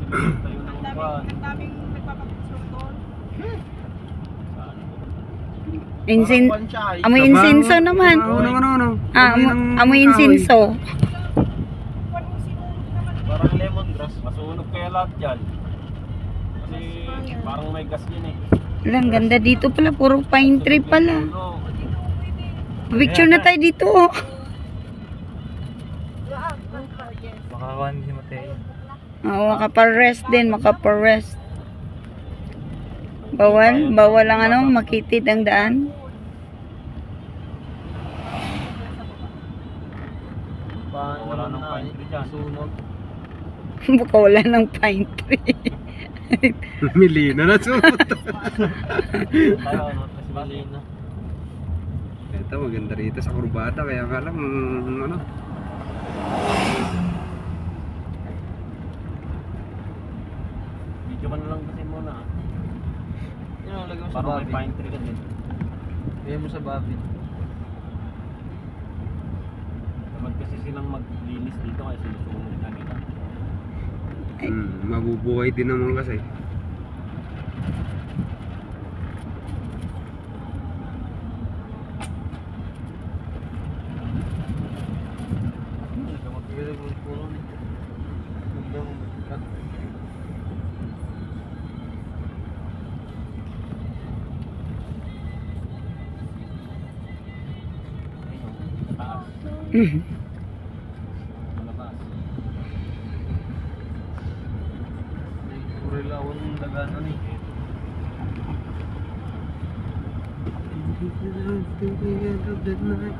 Tayo ng upuan. Ang daming nagpapapicture doon. Insin Parang siya, ay. amoy insinso naman. Ano? Ah, amoy insinso. Parang sinulog naman. Parang lemongrass. Masunog kaya lahat yan. Kasi parang may gas yan eh. Lang ganda dito pala, puro pine tree pala. Oo. Picture na tayo dito. Oh. Makakuha si Mateo. Oo, makaparest din, makaparest. Bawal lang ano, makitid ang daan. Wala nang pine tree dyan. Sunog. Baka wala ng pine tree. Milina na sumunod. Tayo ano, kasi Malina. Ito maganda rito sa kurbada kaya nga lang ano. Video ka na lang kasi muna. Yan ang lagay mo sa Parang may babi. pine tree ka din. Lagay mo sa babi. Dapat kasi silang maglinis dito kasi sinusunog na nila. Mabubuhay din naman kasi. Ayun, taas. Malabas. Kurilawan ng daganan eh. Till the end of the night.